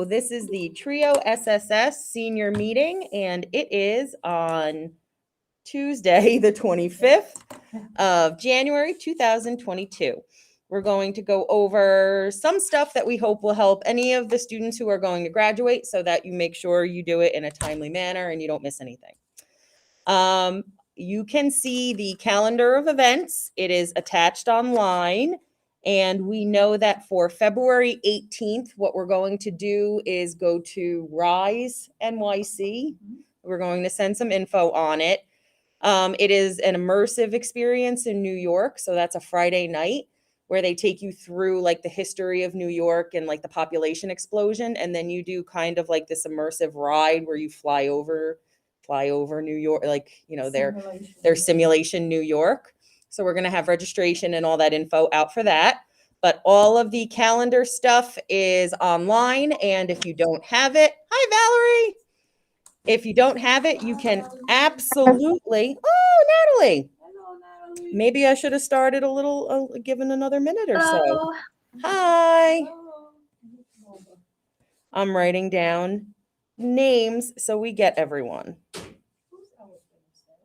So this is the Trio SSS senior meeting, and it is on Tuesday, the 25th of January, 2022. We're going to go over some stuff that we hope will help any of the students who are going to graduate so that you make sure you do it in a timely manner and you don't miss anything. You can see the calendar of events. It is attached online. And we know that for February 18th, what we're going to do is go to Rise NYC. We're going to send some info on it. It is an immersive experience in New York. So that's a Friday night where they take you through like the history of New York and like the population explosion. And then you do kind of like this immersive ride where you fly over New York, like, you know, their simulation New York. So we're going to have registration and all that info out for that. But all of the calendar stuff is online. And if you don't have it, hi, Valerie. If you don't have it, you can absolutely. Oh, Natalie. Hello, Natalie. Maybe I should have started a little, given another minute or so. Hello. Hi. Hello. I'm writing down names so we get everyone. Whose elephant is that?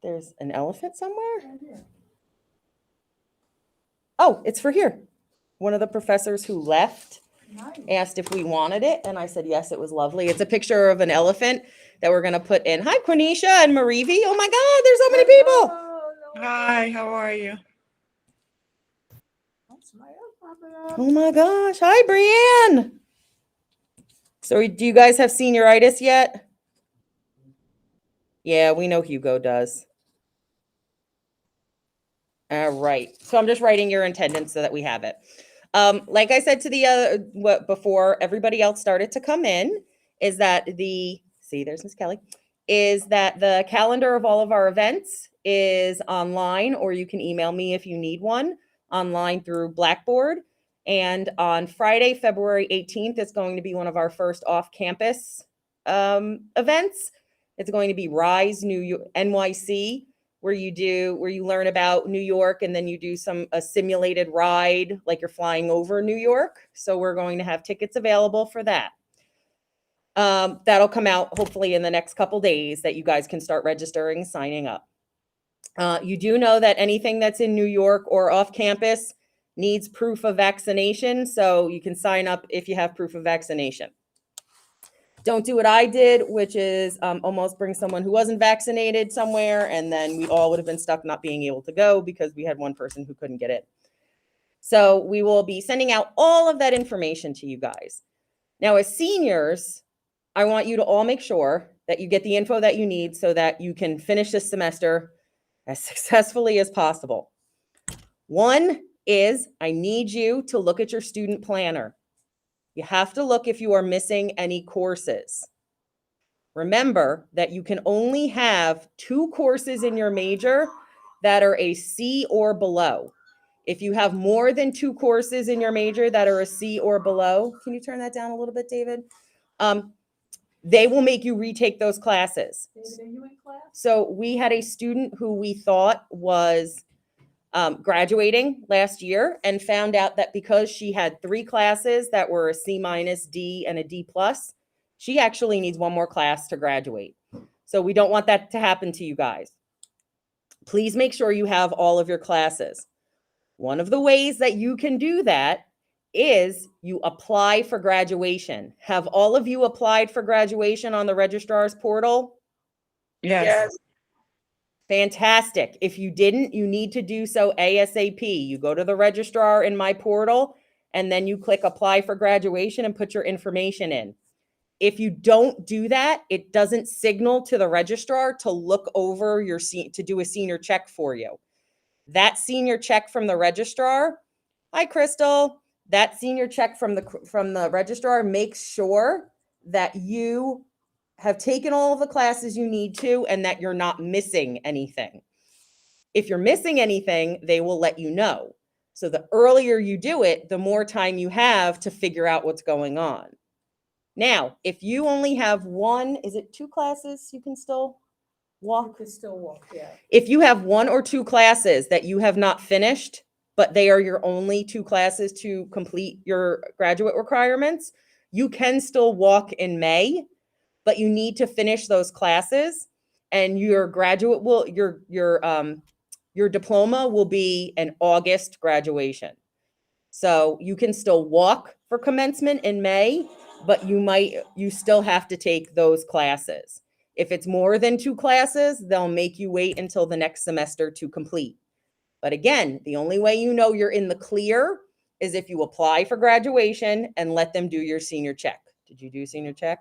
There's an elephant somewhere? Right here. Oh, it's for here. One of the professors who left Nice. asked if we wanted it, and I said yes, it was lovely. It's a picture of an elephant that we're going to put in. Hi, Quenisha and Marivi. Oh my God, there's so many people. Hello. Hi, how are you? That's my alphabet. Oh my gosh. Hi, Brianne. So do you guys have senioritis yet? Yeah, we know Hugo does. All right. So I'm just writing your attendance so that we have it. Like I said to the before everybody else started to come in, is that there's Miss Kelly, is that the calendar of all of our events is online, or you can email me if you need one online through Blackboard. And on Friday, February 18th, it's going to be one of our first off-campus events. It's going to be Rise NYC, where you learn about New York, and then you do a simulated ride like you're flying over New York. So we're going to have tickets available for that. That'll come out hopefully in the next couple days that you guys can start registering, signing up. You do know that anything that's in New York or off campus needs proof of vaccination. So you can sign up if you have proof of vaccination. Don't do what I did, which is almost bring someone who wasn't vaccinated somewhere, and then we all would have been stuck not being able to go because we had one person who couldn't get it. So we will be sending out all of that information to you guys. Now, as seniors, I want you to all make sure that you get the info that you need so that you can finish this semester as successfully as possible. One is I need you to look at your student planner. You have to look if you are missing any courses. Remember that you can only have 2 courses in your major that are a C or below. If you have more than 2 courses in your major that are a C or below, can you turn that down a little bit, David? They will make you retake those classes. David, are you in class? So we had a student who we thought was graduating last year and found out that because she had 3 classes that were a C-, D, and a D+, she actually needs 1 more class to graduate. So we don't want that to happen to you guys. Please make sure you have all of your classes. One of the ways that you can do that is you apply for graduation. Have all of you applied for graduation on the registrar's portal? Yes. Fantastic. If you didn't, you need to do so ASAP. You go to the registrar in my portal, and then you click apply for graduation and put your information in. If you don't do that, it doesn't signal to the registrar to look over to do a senior check for you. That senior check from the registrar, hi Crystal, that senior check from the registrar makes sure that you have taken all of the classes you need to and that you're not missing anything. If you're missing anything, they will let you know. So the earlier you do it, the more time you have to figure out what's going on. Now, if you only have 1, is it 2 classes you can still walk? You can still walk, yeah. If you have 1 or 2 classes that you have not finished, but they are your only 2 classes to complete your graduate requirements, You can still walk in May, but you need to finish those classes, and your graduate will your diploma will be an August graduation. So you can still walk for commencement in May, but you still have to take those classes. If it's more than 2 classes, they'll make you wait until the next semester to complete. But again, the only way you know you're in the clear is if you apply for graduation and let them do your senior check. Did you do senior check?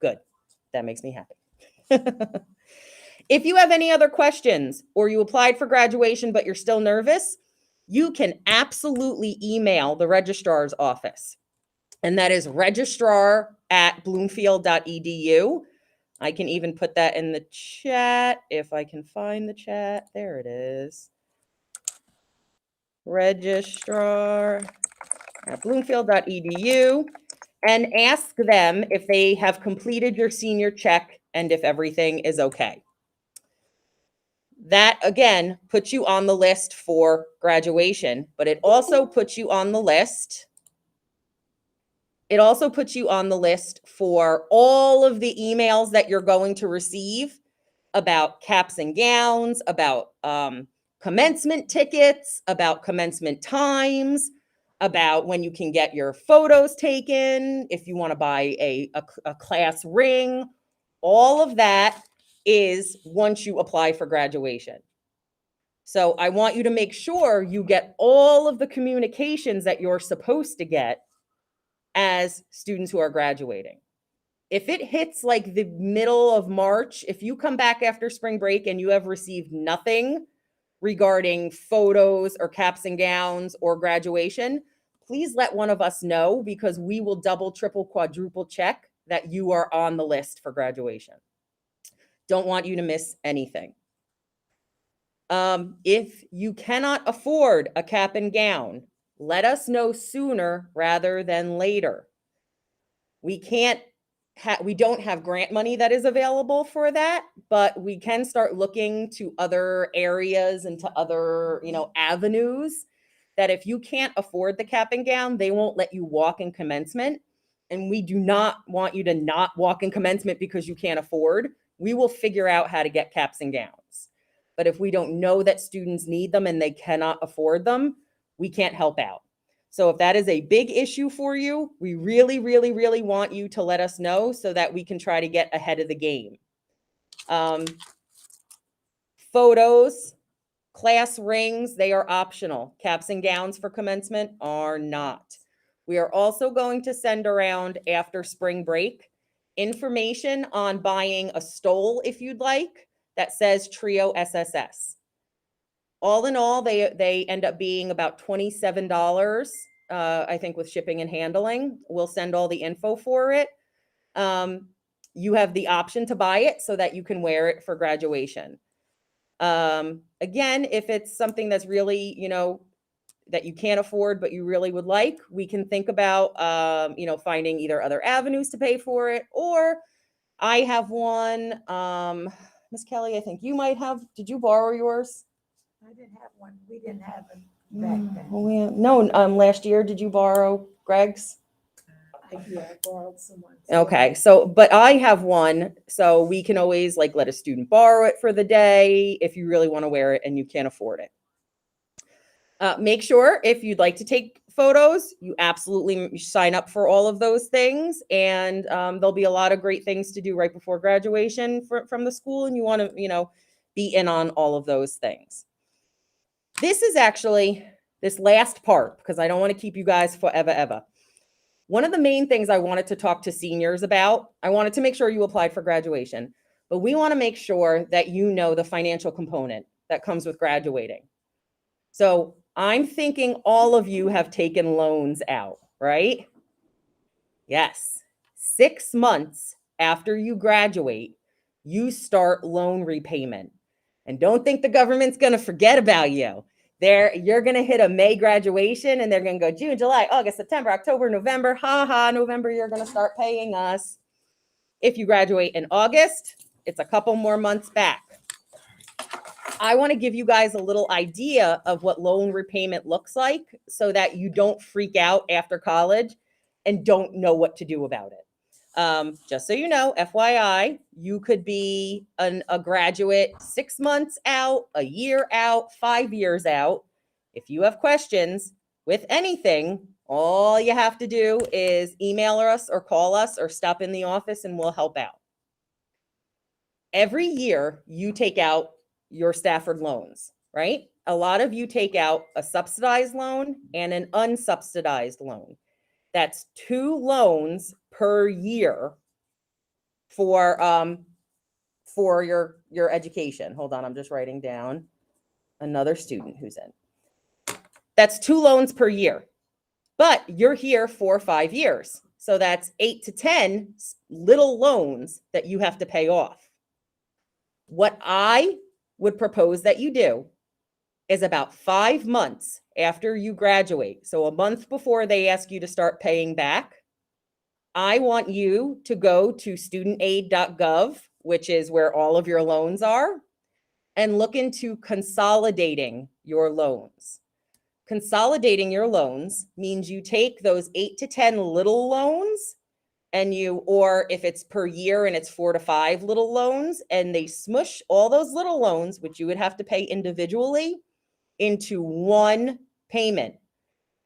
Good. That makes me happy. If you have any other questions or you applied for graduation but you're still nervous, you can absolutely email the registrar's office. And that is registrar@bloomfield.edu. I can even put that in the chat if I can find the chat. There it is. Registrar@bloomfield.edu, and ask them if they have completed your senior check and if everything is okay. That again puts you on the list for graduation, but it also puts you on the list. It also puts you on the list for all of the emails that you're going to receive about caps and gowns, about commencement tickets, about commencement times, about when you can get your photos taken, if you want to buy a class ring. All of that is once you apply for graduation. So I want you to make sure you get all of the communications that you're supposed to get as students who are graduating. If it hits like the middle of March, if you come back after spring break and you have received nothing regarding photos or caps and gowns or graduation, please let one of us know, because we will double, triple, quadruple check that you are on the list for graduation. Don't want you to miss anything. If you cannot afford a cap and gown, let us know sooner rather than later. We don't have grant money that is available for that, but we can start looking to other areas and to other, avenues that if you can't afford the cap and gown, they won't let you walk in commencement. And we do not want you to not walk in commencement because you can't afford. We will figure out how to get caps and gowns. But if we don't know that students need them and they cannot afford them, we can't help out. So if that is a big issue for you, we really, really, really want you to let us know so that we can try to get ahead of the game. Photos, class rings, they are optional. Caps and gowns for commencement are not. We are also going to send around after spring break information on buying a stole, if you'd like, that says Trio SSS. All in all, they end up being about $27, I think, with shipping and handling. We'll send all the info for it. You have the option to buy it so that you can wear it for graduation. Again, if it's something that's really, that you can't afford, but you really would like, we can think about, finding either other avenues to pay for it, or I have one. Miss Kelly, I think you might have. Did you borrow yours? I didn't have one. We didn't have them back then. No, last year, did you borrow Greg's? I borrowed someone. Okay, so, but I have one, so we can always let a student borrow it for the day if you really want to wear it and you can't afford it. Make sure if you'd like to take photos, you absolutely sign up for all of those things, and there'll be a lot of great things to do right before graduation from the school, and you want to, be in on all of those things. This is actually this last part, because I don't want to keep you guys forever, ever. One of the main things I wanted to talk to seniors about, I wanted to make sure you applied for graduation, but we want to make sure that you know the financial component that comes with graduating. So I'm thinking all of you have taken loans out, right? Yes. 6 months after you graduate, you start loan repayment. And don't think the government's going to forget about you. You're going to hit a May graduation, and they're going to go June, July, August, September, October, November. November, you're going to start paying us. If you graduate in August, it's a couple more months back. I want to give you guys a little idea of what loan repayment looks like so that you don't freak out after college and don't know what to do about it. Just so you know, FYI, you could be a graduate 6 months out, a year out, 5 years out. If you have questions with anything, all you have to do is email us or call us or stop in the office and we'll help out. Every year you take out your Stafford loans, right? A lot of you take out a subsidized loan and an unsubsidized loan. That's 2 loans per year for your education. Hold on, I'm just writing down another student who's in. That's 2 loans per year. But you're here for 5 years. So that's 8 to 10 little loans that you have to pay off. What I would propose that you do is about 5 months after you graduate, so a month before they ask you to start paying back, I want you to go to studentaid.gov, which is where all of your loans are, and look into consolidating your loans. Consolidating your loans means you take those 8 to 10 little loans and or if it's per year and it's 4 to 5 little loans, and they smush all those little loans, which you would have to pay individually, into one payment.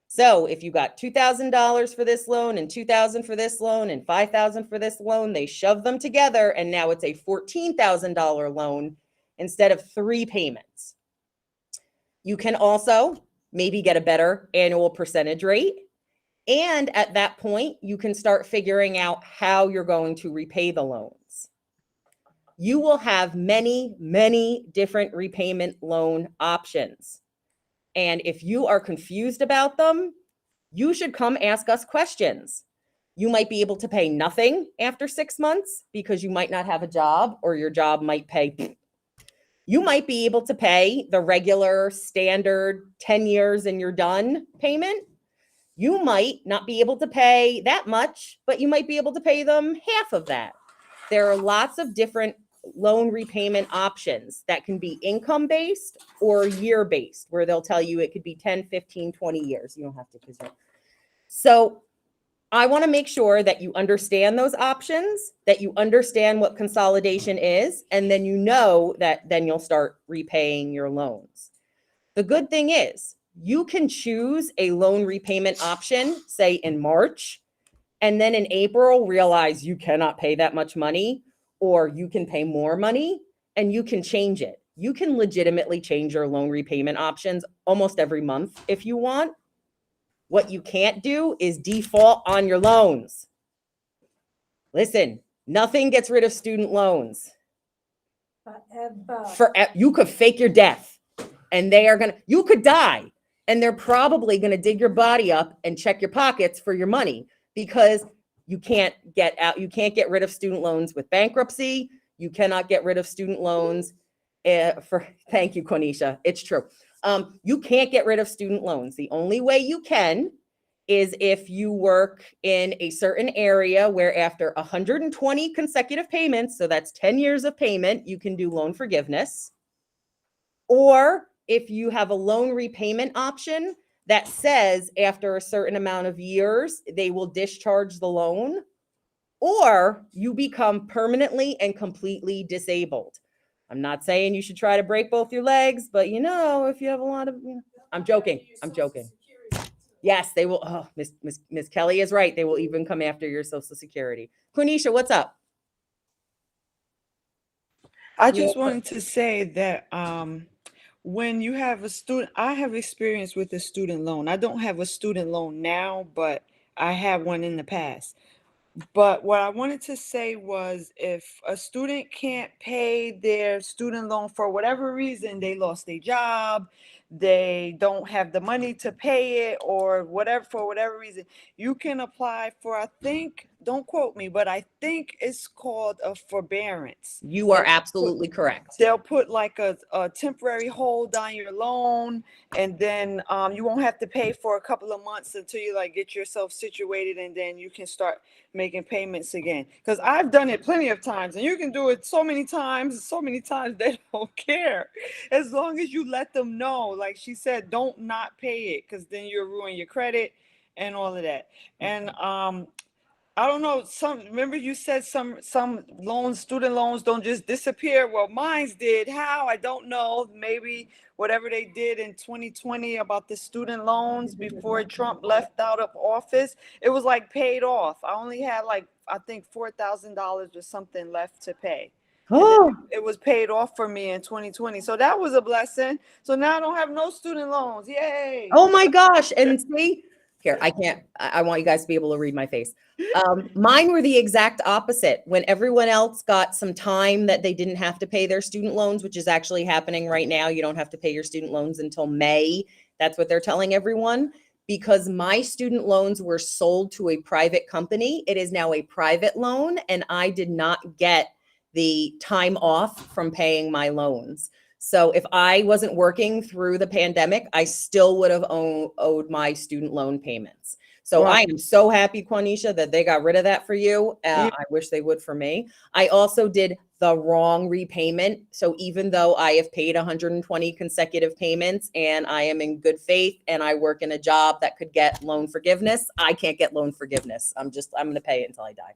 So if you got $2,000 for this loan and $2,000 for this loan and $5,000 for this loan, they shove them together and now it's a $14,000 loan instead of 3 payments. You can also maybe get a better annual percentage rate. And at that point, you can start figuring out how you're going to repay the loans. You will have many, many different repayment loan options. And if you are confused about them, you should come ask us questions. You might be able to pay nothing after 6 months because you might not have a job or your job might pay. You might be able to pay the regular standard 10 years and you're done payment. You might not be able to pay that much, but you might be able to pay them half of that. There are lots of different loan repayment options that can be income-based or year-based, where they'll tell you it could be 10, 15, 20 years. You don't have to. So I want to make sure that you understand those options, that you understand what consolidation is, and then you know that then you'll start repaying your loans. The good thing is you can choose a loan repayment option, say in March, and then in April realize you cannot pay that much money, or you can pay more money, and you can change it. You can legitimately change your loan repayment options almost every month if you want. What you can't do is default on your loans. Listen, nothing gets rid of student loans. You could fake your death and you could die and they're probably going to dig your body up and check your pockets for your money, because you can't get out. You can't get rid of student loans with bankruptcy. You cannot get rid of student loans thank you, Quenisha. It's true. You can't get rid of student loans. The only way you can is if you work in a certain area where after 120 consecutive payments, so that's 10 years of payment, you can do loan forgiveness. Or if you have a loan repayment option that says after a certain amount of years, they will discharge the loan, or you become permanently and completely disabled. I'm not saying you should try to break both your legs, but if you have a lot of, I'm joking. Yes, they will. Oh, Miss Kelly is right. They will even come after your Social Security. Quenisha, what's up? I just wanted to say that when you have a student, I have experience with a student loan. I don't have a student loan now, but I had one in the past. But what I wanted to say was, if a student can't pay their student loan for whatever reason, they lost their job, they don't have the money to pay it, or whatever, for whatever reason, you can apply for, I think, don't quote me, but I think it's called a forbearance. You are absolutely correct. They'll put like a temporary hold on your loan, and then you won't have to pay for a couple of months until you get yourself situated, and then you can start making payments again. Because I've done it plenty of times, and you can do it so many times they don't care, as long as you let them know. Like she said, don't not pay it, because then you'll ruin your credit, and all of that. And I don't know, remember you said some loans, student loans don't just disappear. Well, mine's did. How? I don't know. Maybe whatever they did in 2020 about the student loans before Trump left out of office, it was like paid off. I only had like, I think $4,000 or something left to pay. And then Oh, it was paid off for me in 2020. So that was a blessing. So now I don't have no student loans. Yay. oh my gosh. And see, here, I want you guys to be able to read my face. Mine were the exact opposite. When everyone else got some time that they didn't have to pay their student loans, which is actually happening right now. You don't have to pay your student loans until May. That's what they're telling everyone. Because my student loans were sold to a private company, it is now a private loan, and I did not get the time off from paying my loans. So if I wasn't working through the pandemic, I still would have owed my student loan payments. So Wow. I am so happy, Quanisha, that they got rid of that for you. Yeah. I wish they would for me. I also did the wrong repayment. So even though I have paid 120 consecutive payments and I am in good faith and I work in a job that could get loan forgiveness, I can't get loan forgiveness. I'm going to pay it until I die.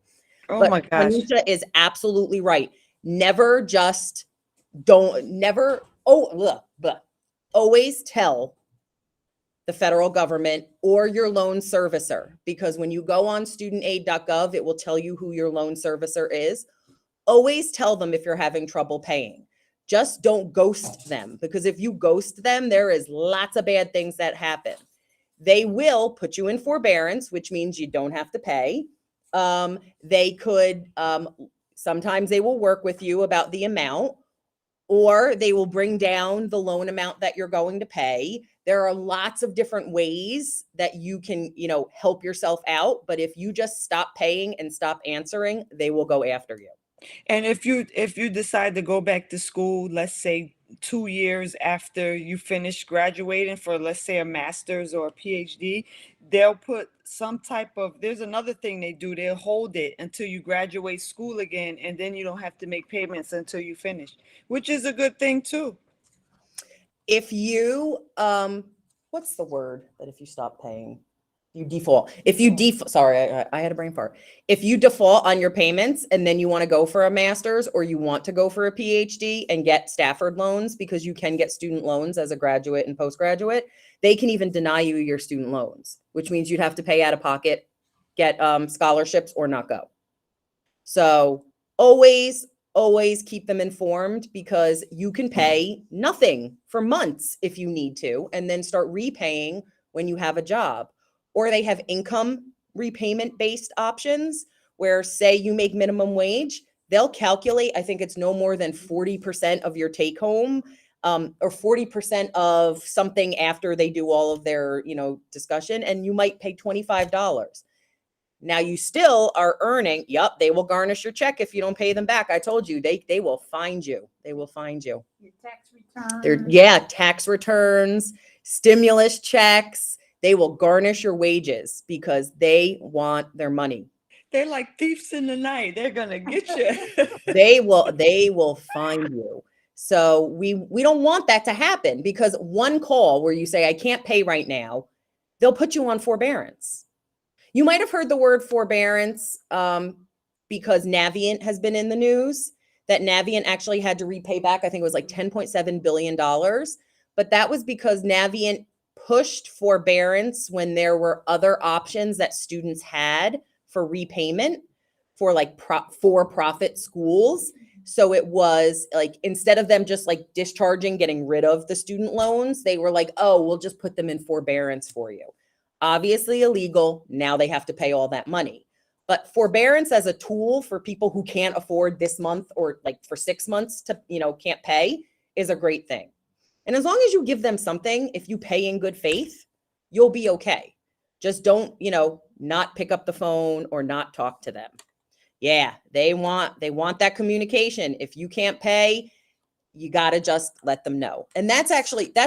Oh But my gosh. Quanisha is absolutely right. Always tell the federal government or your loan servicer, because when you go on studentaid.gov, it will tell you who your loan servicer is. Always tell them if you're having trouble paying. Just don't ghost them, because if you ghost them, there is lots of bad things that happen. They will put you in forbearance, which means you don't have to pay. They could, sometimes they will work with you about the amount, or they will bring down the loan amount that you're going to pay. There are lots of different ways that you can, help yourself out. But if you just stop paying and stop answering, they will go after you. And if you decide to go back to school, let's say 2 years after you finish graduating for, let's say, a master's or a PhD, they'll put some type of, there's another thing they do, they'll hold it until you graduate school again, and then you don't have to make payments until you finish, which is a good thing too. If you, what's the word that if you stop paying? You default. If you default, sorry, I had a brain fart. If you default on your payments and then you want to go for a master's or you want to go for a PhD and get Stafford loans, because you can get student loans as a graduate and postgraduate, they can even deny you your student loans, which means you'd have to pay out of pocket, get scholarships, or not go. So always keep them informed, because you can pay nothing for months if you need to, and then start repaying when you have a job. Or they have income repayment based options where, say you make minimum wage, they'll calculate, I think it's no more than 40% of your take home, or 40% of something after they do all of their, discussion, and you might pay $25. Now you still are earning. Yep, they will garnish your check if you don't pay them back. I told you, they will find you. They will find you. Your tax return. Tax returns, stimulus checks. They will garnish your wages because they want their money. They're like thieves in the night. They're gonna get you. They will find you. So we don't want that to happen, because one call where you say, I can't pay right now, they'll put you on forbearance. You might have heard the word forbearance because Navient has been in the news, that Navient actually had to repay back, I think it was like $10.7 billion. But that was because Navient pushed forbearance when there were other options that students had for repayment for like for-profit schools. So it was like, instead of them just like discharging, getting rid of the student loans, they were like, oh, we'll just put them in forbearance for you. Obviously illegal. Now they have to pay all that money. But forbearance as a tool for people who can't afford this month, or like for 6 months to, can't pay, is a great thing. And as long as you give them something, if you pay in good faith, you'll be okay. Just don't, not pick up the phone or not talk to them. Yeah, they want that communication. If you can't pay, you got to just let them know. And that's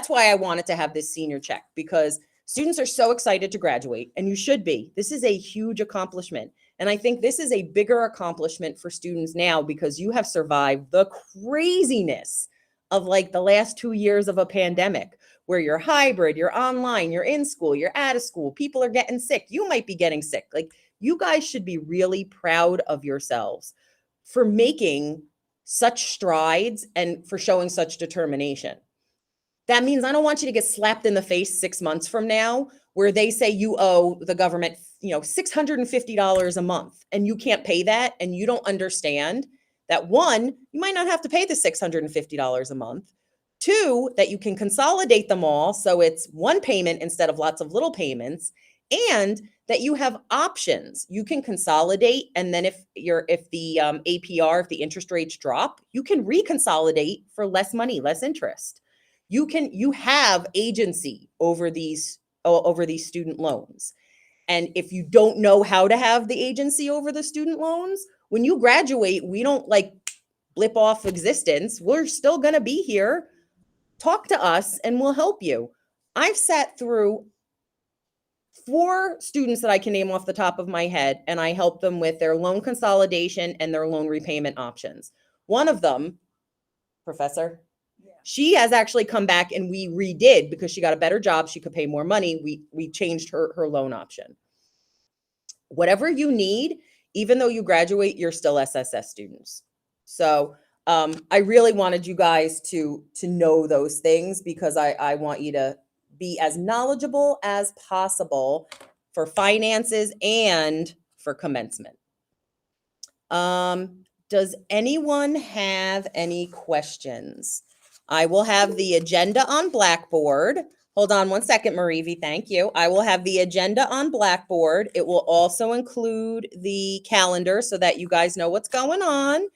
why I wanted to have this senior check, because students are so excited to graduate, and you should be. This is a huge accomplishment. And I think this is a bigger accomplishment for students now, because you have survived the craziness of like the last 2 years of a pandemic, where you're hybrid, you're online, you're in school, you're out of school, people are getting sick. You might be getting sick. Like, you guys should be really proud of yourselves for making such strides and for showing such determination. That means I don't want you to get slapped in the face 6 months from now where they say you owe the government, $650 a month and you can't pay that, and you don't understand that, one, you might not have to pay the $650 a month. Two, that you can consolidate them all so it's one payment instead of lots of little payments, and that you have options. You can consolidate, and then if the APR, if the interest rates drop, you can reconsolidate for less money, less interest. You have agency over these student loans. And if you don't know how to have the agency over the student loans, when you graduate, we don't like blip off existence. We're still going to be here. Talk to us and we'll help you. I've sat through 4 students that I can name off the top of my head, and I help them with their loan consolidation and their loan repayment options. One of them, Professor, she has actually come back and we redid, because she got a better job. She could pay more money. We changed her loan option. Whatever you need, even though you graduate, you're still SSS students. So I really wanted you guys to know those things, because I want you to be as knowledgeable as possible for finances and for commencement. Does anyone have any questions? I will have the agenda on Blackboard. Hold on one second, Marivi. Thank you. I will have the agenda on Blackboard. It will also include the calendar so that you guys know what's going on.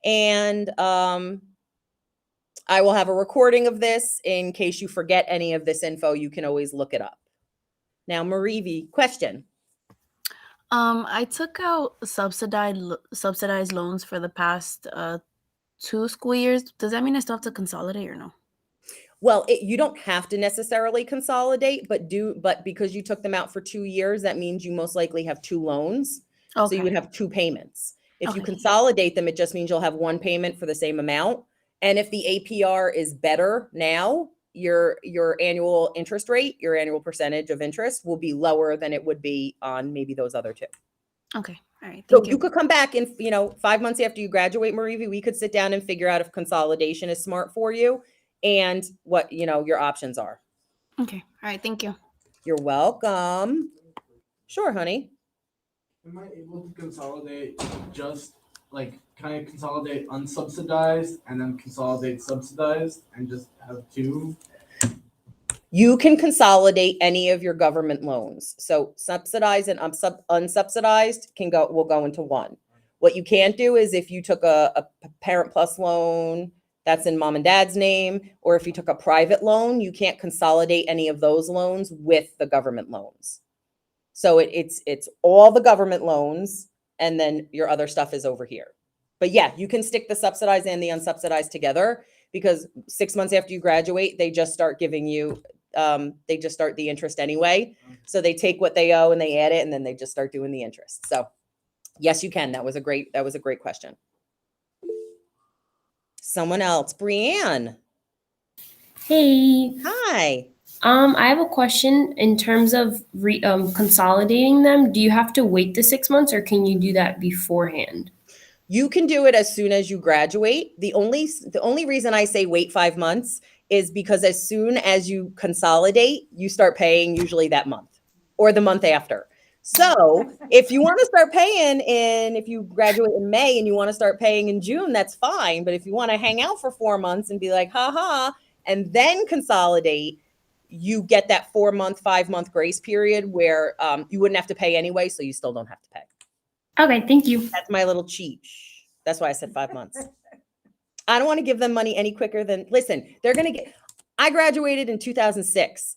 And I will have a recording of this in case you forget any of this info. You can always look it up. Now, Marivi, question. I took out subsidized loans for the past 2 school years. Does that mean I still have to consolidate or no? Well, you don't have to necessarily consolidate, but because you took them out for 2 years, that means you most likely have 2 loans. So you would have 2 payments. If you consolidate them, it just means you'll have 1 payment for the same amount. And if the APR is better now, your annual interest rate, your annual percentage of interest will be lower than it would be on maybe those other 2. Okay. All right. So Thank you could come back and, 5 months after you graduate, Marivi, we could sit down and figure out if consolidation is smart for you and what, your options are. Okay. All right. Thank you. You're welcome. Sure, honey. Am I able to consolidate kind of consolidate unsubsidized and then consolidate subsidized and just have 2? You can consolidate any of your government loans. So subsidized and unsubsidized will go into one. What you can't do is if you took a Parent Plus loan that's in mom and dad's name, or if you took a private loan, you can't consolidate any of those loans with the government loans. So it's all the government loans, and then your other stuff is over here. But yeah, you can stick the subsidized and the unsubsidized together, because 6 months after you graduate, they just start giving you, they just start the interest anyway. So they take what they owe and they add it, and then they just start doing the interest. So yes, you can. That was a great question. Someone else, Brianne. Hey. Hi. I have a question in terms of consolidating them. Do you have to wait the 6 months, or can you do that beforehand? You can do it as soon as you graduate. The only reason I say wait 5 months is because as soon as you consolidate, you start paying usually that month or the month after. So if you want to start paying if you graduate in May and you want to start paying in June, that's fine. But if you want to hang out for 4 months and be like, and then consolidate, you get that 4-month, 5-month grace period where you wouldn't have to pay anyway. So you still don't have to pay. Okay, thank you. That's my little cheat. That's why I said 5 months. I don't want to give them money any quicker than, listen, I graduated in 2006.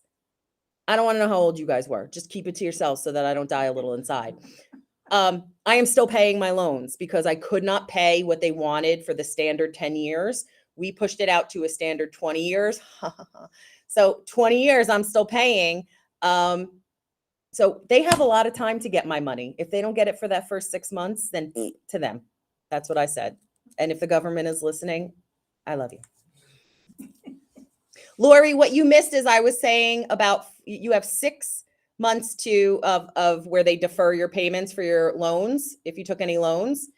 I don't want to know how old you guys were. Just keep it to yourself so that I don't die a little inside. I am still paying my loans because I could not pay what they wanted for the standard 10 years. We pushed it out to a standard 20 years. So 20 years, I'm still paying. So they have a lot of time to get my money. If they don't get it for that first 6 months, then to them. That's what I said. And if the government is listening, I love you. Lori, what you missed is I was saying about you have 6 months of where they defer your payments for your loans if you took any loans.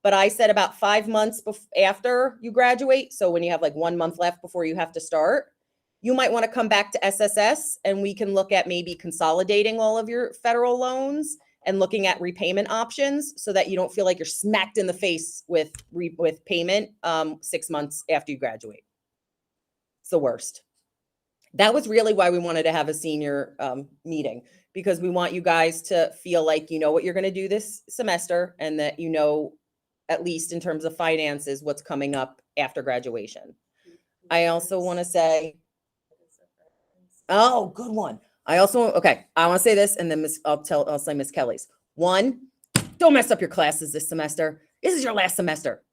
But I said about 5 months after you graduate. So when you have like 1 month left before you have to start, you might want to come back to SSS and we can look at maybe consolidating all of your federal loans and looking at repayment options so that you don't feel like you're smacked in the face with payment 6 months after you graduate. It's the worst. That was really why we wanted to have a senior meeting, because we want you guys to feel like you know what you're going to do this semester and that you know, at least in terms of finances, what's coming up after graduation. I also want to say, oh, good one. I want to say this, and then I'll say Miss Kelly's. 1, don't mess up your classes this semester. This is your last semester.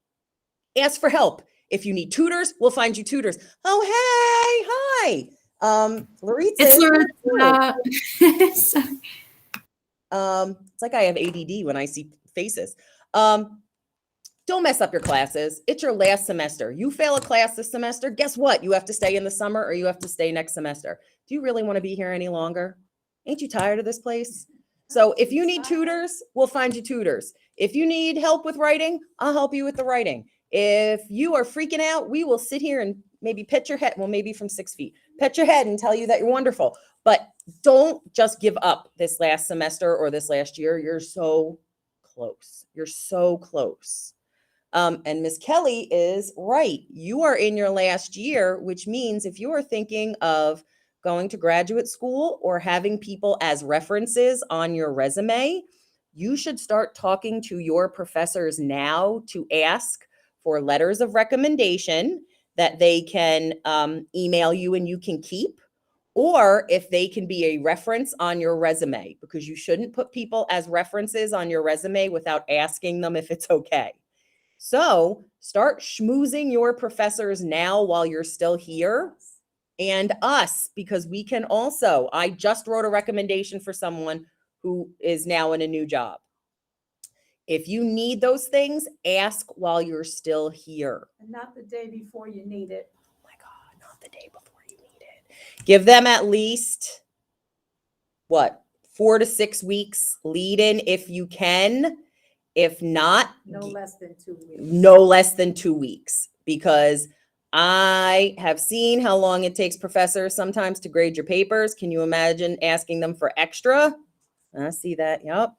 Ask for help. If you need tutors, we'll find you tutors. Oh, hey, hi. Laritza. It's Sorry. It's like I have ADD when I see faces. Don't mess up your classes. It's your last semester. You fail a class this semester, guess what? You have to stay in the summer or you have to stay next semester. Do you really want to be here any longer? Ain't you tired of this place? So if you need tutors, we'll find you tutors. If you need help with writing, I'll help you with the writing. If you are freaking out, we will sit here and maybe pet your head. Well, maybe from 6 feet, pet your head and tell you that you're wonderful. But don't just give up this last semester or this last year. You're so close. You're so close. And Miss Kelly is right. You are in your last year, which means if you are thinking of going to graduate school or having people as references on your resume, you should start talking to your professors now to ask for letters of recommendation that they can email you and you can keep, or if they can be a reference on your resume, because you shouldn't put people as references on your resume without asking them if it's okay. So start schmoozing your professors now while you're still here, and us, because we can also, I just wrote a recommendation for someone who is now in a new job. If you need those things, ask while you're still here. And not the day before you need it. Oh my God, not the day before you need it. Give them at least, 4 to 6 weeks lead in if you can. If not, No less than 2 weeks. no less than 2 weeks, because I have seen how long it takes professors sometimes to grade your papers. Can you imagine asking them for extra? I see that. Yep.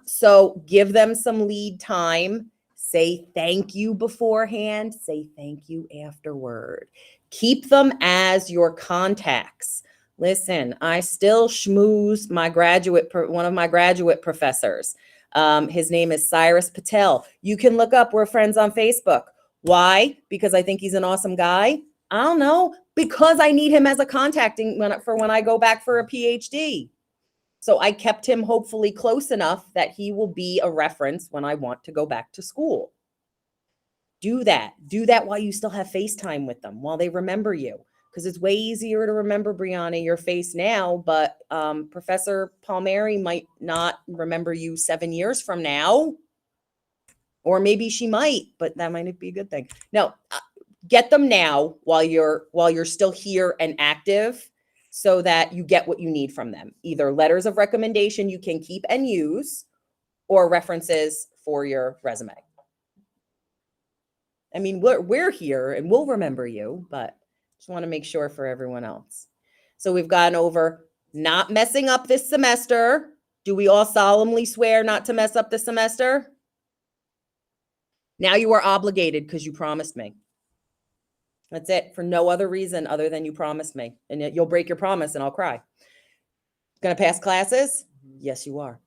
So give them some lead time. Say thank you beforehand. Say thank you afterward. Keep them as your contacts. Listen, I still schmooze one of my graduate professors. His name is Cyrus Patel. You can look up, we're friends on Facebook. Why? Because I think he's an awesome guy? I don't know. Because I need him as a contacting for when I go back for a PhD. So I kept him hopefully close enough that he will be a reference when I want to go back to school. Do that. Do that while you still have FaceTime with them, while they remember you. Because it's way easier to remember, Brianna, your face now, but Professor Palmieri might not remember you 7 years from now. Or maybe she might, but that might be a good thing. No, get them now while you're still here and active, so that you get what you need from them. Either letters of recommendation you can keep and use, or references for your resume. I mean, we're here and we'll remember you, but just want to make sure for everyone else. So we've gone over not messing up this semester. Do we all solemnly swear not to mess up this semester? Now you are obligated because you promised me. That's it, for no other reason other than you promised me. And you'll break your promise and I'll cry. Gonna pass classes? Yes, you are.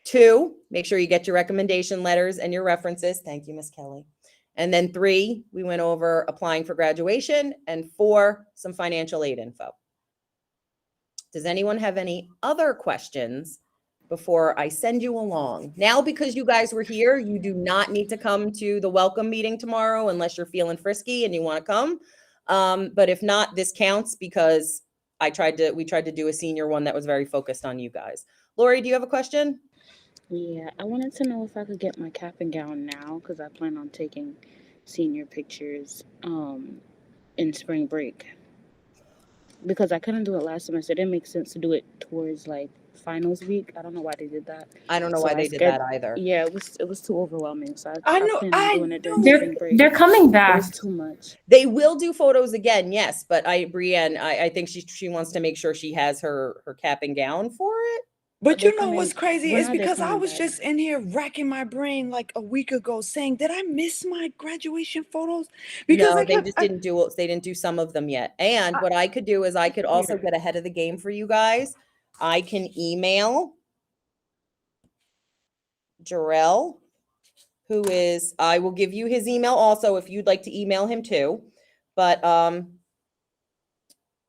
2, make sure you get your recommendation letters and your references. Thank you, Miss Kelly. And then 3, we went over applying for graduation. And 4, some financial aid info. Does anyone have any other questions before I send you along? Now, because you guys were here, you do not need to come to the welcome meeting tomorrow unless you're feeling frisky and you want to come. But if not, this counts because we tried to do a senior one that was very focused on you guys. Lori, do you have a question? Yeah, I wanted to know if I could get my cap and gown now because I plan on taking senior pictures in spring break. Because I couldn't do it last semester. It didn't make sense to do it towards like finals week. I don't know why they did that. I don't know So why I they did that sched- either. Yeah, it was too overwhelming. So I I know, planned on I doing it during know. spring break. They're coming It back. was too much. They will do photos again, yes, but Brienne, I think she wants to make sure she has her cap and gown for it. But They're you know what's coming- crazy when is are they because I coming was back? just in here racking my brain like a week ago saying, did I miss my graduation photos? Because No, I they kept, just didn't do some of them yet. And I- what I could do is I could also get ahead of the game for you guys. I can email Jarrell, I will give you his email also if you'd like to email him too. But I'm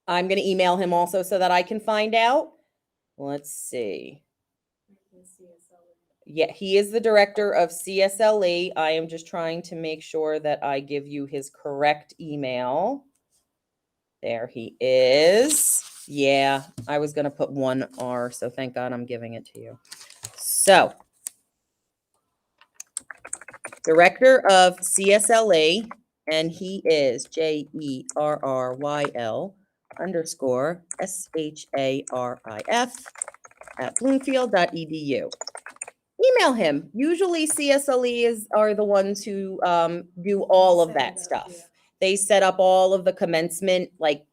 going to email him also so that I can find out. Let's see. Yeah, he is the director of CSLE. I am just trying to make sure that I give you his correct email. There he is. Yeah, I was going to put 1R, so thank God I'm giving it to you. So, director of CSLE, and he is JERRYL_SHARIF at bloomfield.edu. Email him. Usually CSLE are the ones who do all of that stuff. They set up all of the commencement, like,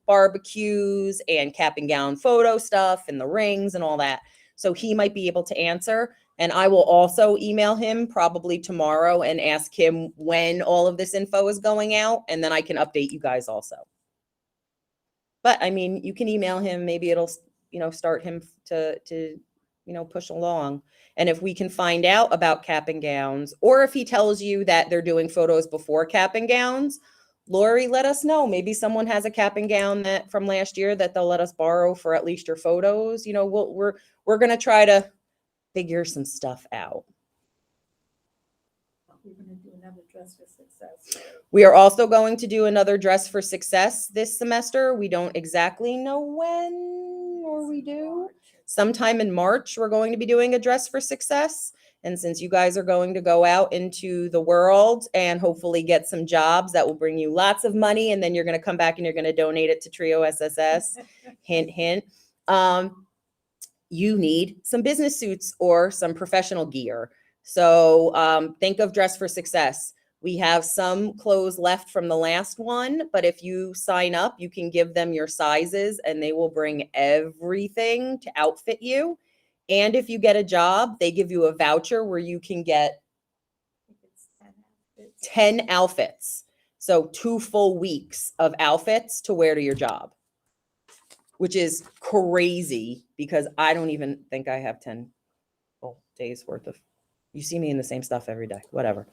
barbecues and cap and gown photo stuff and the rings and all that. So he might be able to answer. And I will also email him probably tomorrow and ask him when all of this info is going out. And then I can update you guys also. But I mean, you can email him. Maybe it'll, start him to push along. And if we can find out about cap and gowns, or if he tells you that they're doing photos before cap and gowns, Lori, let us know. Maybe someone has a cap and gown that from last year that they'll let us borrow for at least your photos. We're going to try to figure some stuff out. We're gonna do another Dress for Success. We are also going to do another Dress for Success this semester. We don't exactly know when, or we do. Sometime in March, we're going to be doing a Dress for Success. And since you guys are going to go out into the world and hopefully get some jobs that will bring you lots of money, and then you're going to come back and you're going to donate it to Trio SSS, hint, hint, you need some business suits or some professional gear. So think of Dress for Success. We have some clothes left from the last one, but if you sign up, you can give them your sizes and they will bring everything to outfit you. And if you get a job, they give you a voucher where you can get 10 outfits. So 2 full weeks of outfits to wear to your job, which is crazy because I don't even think I have 10 full days worth of. You see me in the same stuff every day, whatever.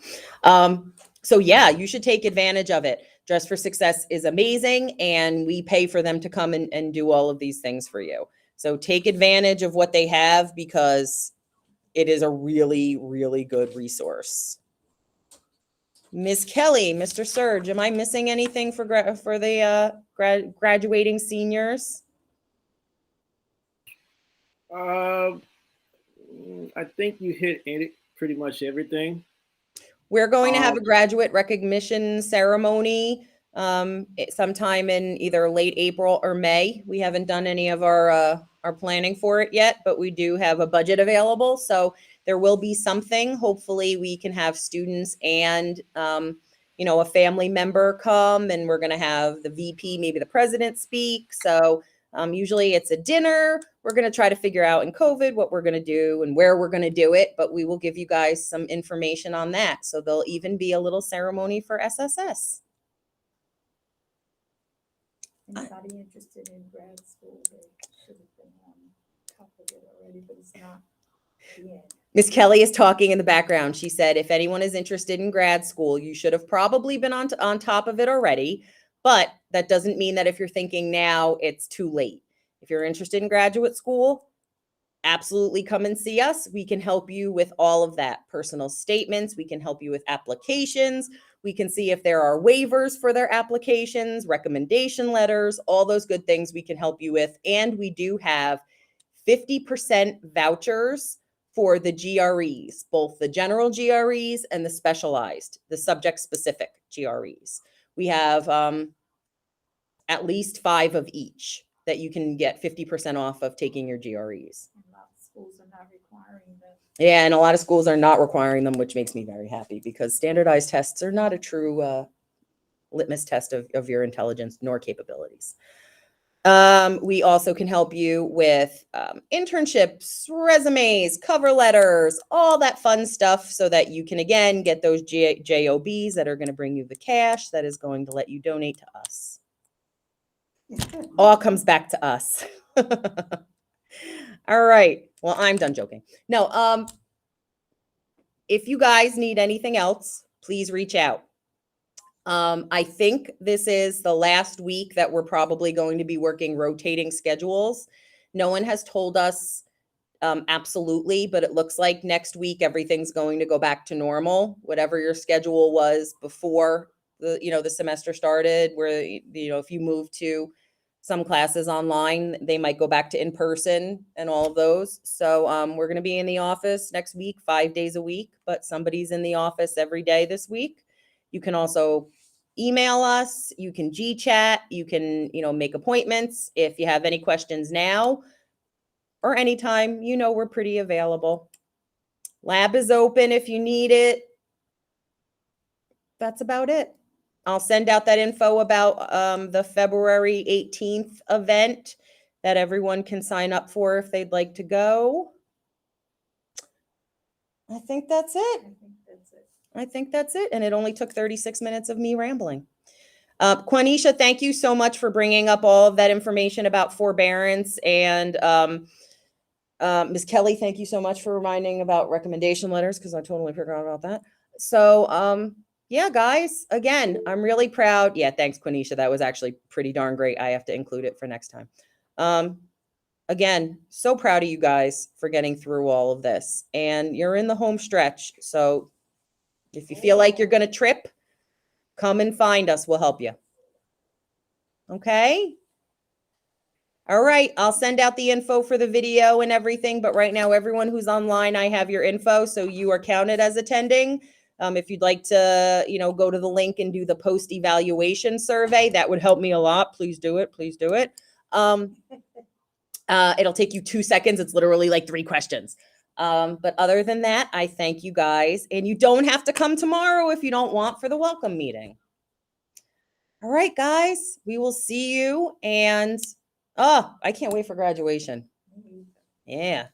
So yeah, you should take advantage of it. Dress for Success is amazing, and we pay for them to come and do all of these things for you. So take advantage of what they have because it is a really, really good resource. Miss Kelly, Mr. Surge, am I missing anything for the graduating seniors? I think you hit pretty much everything. We're going to have a graduate recognition ceremony sometime in either late April or May. We haven't done any of our planning for it yet, but we do have a budget available. So there will be something. Hopefully we can have students and, a family member come, and we're going to have the VP, maybe the president speak. So usually it's a dinner. We're going to try to figure out in COVID what we're going to do and where we're going to do it, but we will give you guys some information on that. So there'll even be a little ceremony for SSS. Anybody interested in grad school, they should have been on top of it already, but it's not yet. Miss Kelly is talking in the background. She said, if anyone is interested in grad school, you should have probably been on top of it already. But that doesn't mean that if you're thinking now, it's too late. If you're interested in graduate school, absolutely come and see us. We can help you with all of that. Personal statements. We can help you with applications. We can see if there are waivers for their applications, recommendation letters, all those good things we can help you with. And we do have 50% vouchers for the GREs, both the general GREs and the specialized, the subject specific GREs. We have at least 5 of each that you can get 50% off of taking your GREs. And a lot of schools are not requiring that. Yeah, and a lot of schools are not requiring them, which makes me very happy because standardized tests are not a true litmus test of your intelligence nor capabilities. We also can help you with internships, resumes, cover letters, all that fun stuff so that you can, again, get those JOBs that are going to bring you the cash that is going to let you donate to us. All comes back to us. All right. Well, I'm done joking. No, if you guys need anything else, please reach out. I think this is the last week that we're probably going to be working rotating schedules. No one has told us absolutely, but it looks like next week everything's going to go back to normal. Whatever your schedule was before the semester started, where if you move to some classes online, they might go back to in person and all of those. So we're going to be in the office next week, 5 days a week, but somebody's in the office every day this week. You can also email us, you can G-chat, you can, make appointments. If you have any questions now or anytime, we're pretty available. Lab is open if you need it. That's about it. I'll send out that info about the February 18th event that everyone can sign up for if they'd like to go. I think that's it. I think that's it. And it only took 36 minutes of me rambling. Quanisha, thank you so much for bringing up all of that information about forbearance. And Ms. Kelly, thank you so much for reminding about recommendation letters because I totally forgot about that. So, yeah, guys, again, I'm really proud. Yeah, thanks, Quanisha. That was actually pretty darn great. I have to include it for next time. Again, so proud of you guys for getting through all of this. And you're in the home stretch. So if you feel like you're going to trip, come and find us. We'll help you. Okay? All right. I'll send out the info for the video and everything. But right now, everyone who's online, I have your info. So you are counted as attending. If you'd like to, go to the link and do the post-evaluation survey, that would help me a lot. Please do it. Please do it. It'll take you 2 seconds. It's literally like 3 questions. But other than that, I thank you guys. And you don't have to come tomorrow if you don't want for the welcome meeting. All right, guys, we will see you. And, I can't wait for graduation. Yeah,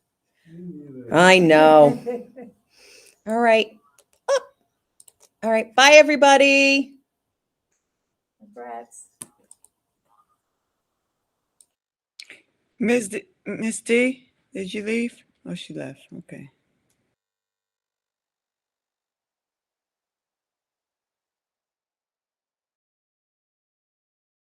I know. All right. All right. Bye, everybody. Congrats. Miss D, did you leave? Oh, she left. Okay.